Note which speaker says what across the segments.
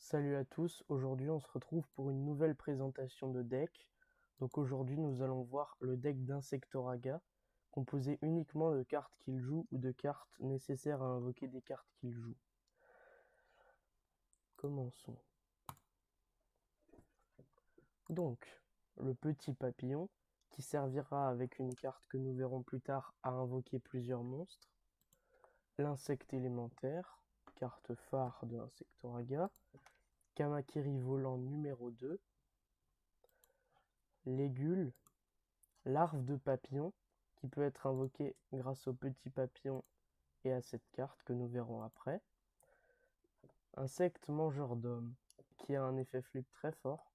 Speaker 1: Salut à tous, aujourd'hui on se retrouve pour une nouvelle présentation de deck. Donc aujourd'hui nous allons voir le deck d'Insectoraga, composé uniquement de cartes qu'il joue ou de cartes nécessaires à invoquer des cartes qu'il joue. Commençons. Donc, le petit papillon, qui servira avec une carte que nous verrons plus tard à invoquer plusieurs monstres. L'insecte élémentaire, carte phare de Insectoraga. Kamakiri volant numéro 2. L'égule, larve de papillon, qui peut être invoqué grâce au petit papillon et à cette carte que nous verrons après. Insecte mangeur d'hommes, qui a un effet flip très fort.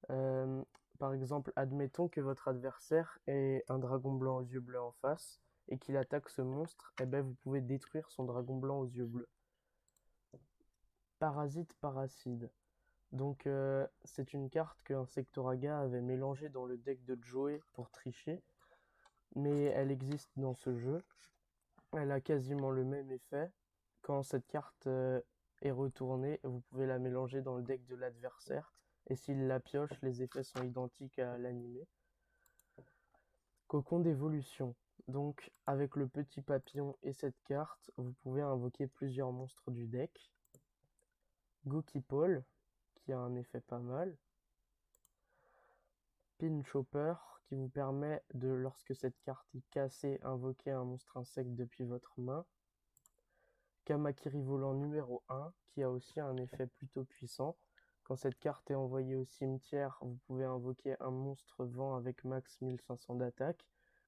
Speaker 1: Par exemple, admettons que votre adversaire ait un dragon blanc aux yeux bleus en face et qu'il attaque ce monstre, et ben vous pouvez détruire son dragon blanc aux yeux bleus. Parasite paracide. Donc c'est une carte que Insectoraga avait mélangée dans le deck de Joey pour tricher, mais elle existe dans ce jeu. Elle a quasiment le même effet. Quand cette carte est retournée, vous pouvez la mélanger dans le deck de l'adversaire. Et s'il la pioche, les effets sont identiques à l'animé. Cocon d'évolution. Donc, avec le petit papillon et cette carte, vous pouvez invoquer plusieurs monstres du deck. Gokipole, qui a un effet pas mal. Pin Chopper, qui vous permet de, lorsque cette carte est cassée, invoquer un monstre insecte depuis votre main. Kamakiri volant numéro 1, qui a aussi un effet plutôt puissant. Quand cette carte est envoyée au cimetière, vous pouvez invoquer un monstre vent avec max 1500 d'attaque,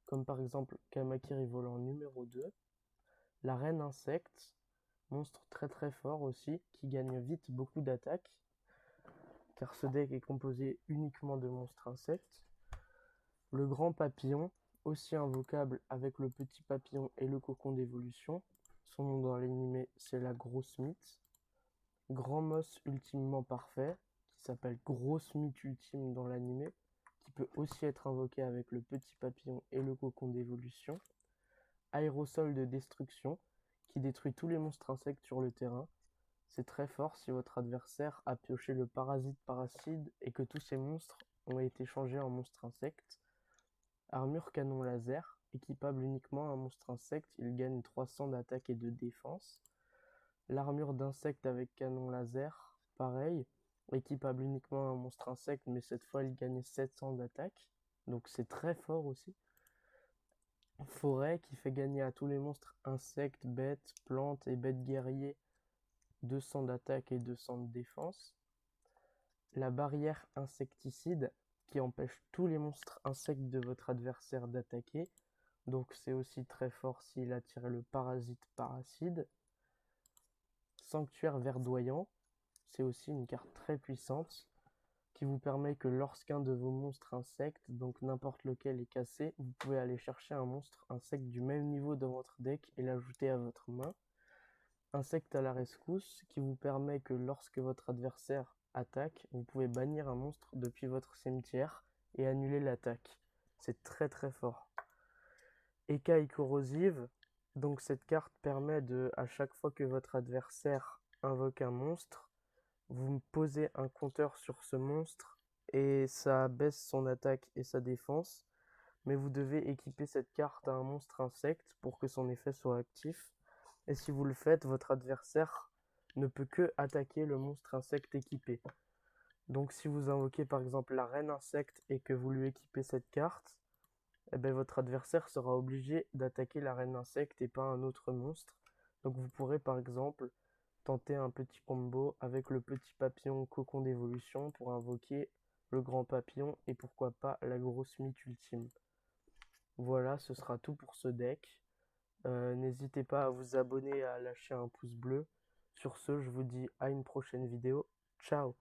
Speaker 1: comme par exemple Kamakiri volant numéro 2. La reine insecte, monstre très très fort aussi, qui gagne vite beaucoup d'attaque, car ce deck est composé uniquement de monstres insectes. Le grand papillon, aussi invocable avec le petit papillon et le cocon d'évolution. Son nom dans l'animé, c'est la grosse mythe. Grand Moss ultimement parfait, qui s'appelle grosse mythe ultime dans l'animé, qui peut aussi être invoqué avec le petit papillon et le cocon d'évolution. Aérosol de destruction, qui détruit tous les monstres insectes sur le terrain. C'est très fort si votre adversaire a pioché le parasite paracide et que tous ces monstres ont été changés en monstres insectes. Armure canon laser, équipable uniquement à un monstre insecte, il gagne 300 d'attaque et de défense. L'armure d'insecte avec canon laser, pareil, équipable uniquement à un monstre insecte, mais cette fois il gagne 700 d'attaque, donc c'est très fort aussi. Forêt, qui fait gagner à tous les monstres insectes, bêtes, plantes et bêtes guerriers 200 d'attaque et 200 de défense. La barrière insecticide, qui empêche tous les monstres insectes de votre adversaire d'attaquer, donc c'est aussi très fort s'il a tiré le parasite paracide. Sanctuaire verdoyant, c'est aussi une carte très puissante qui vous permet que lorsqu'un de vos monstres insectes, donc n'importe lequel, est cassé, vous pouvez aller chercher un monstre insecte du même niveau dans votre deck et l'ajouter à votre main. Insecte à la rescousse, qui vous permet que lorsque votre adversaire attaque, vous pouvez bannir un monstre depuis votre cimetière et annuler l'attaque. C'est très très fort. Écaille corrosive, donc cette carte permet de, à chaque fois que votre adversaire invoque un monstre, vous me posez un compteur sur ce monstre et ça baisse son attaque et sa défense, mais vous devez équiper cette carte à un monstre insecte pour que son effet soit actif. Et si vous le faites, votre adversaire ne peut que attaquer le monstre insecte équipé. Donc si vous invoquez par exemple la reine insecte et que vous lui équipez cette carte, eh ben, votre adversaire sera obligé d'attaquer la reine insecte et pas un autre monstre. Donc vous pourrez par exemple tenter un petit combo avec le petit papillon cocon d'évolution pour invoquer le grand papillon et pourquoi pas la grosse mythe ultime. Voilà, ce sera tout pour ce deck. N'hésitez pas à vous abonner et à lâcher un pouce bleu. Sur ce, je vous dis à une prochaine vidéo. Ciao!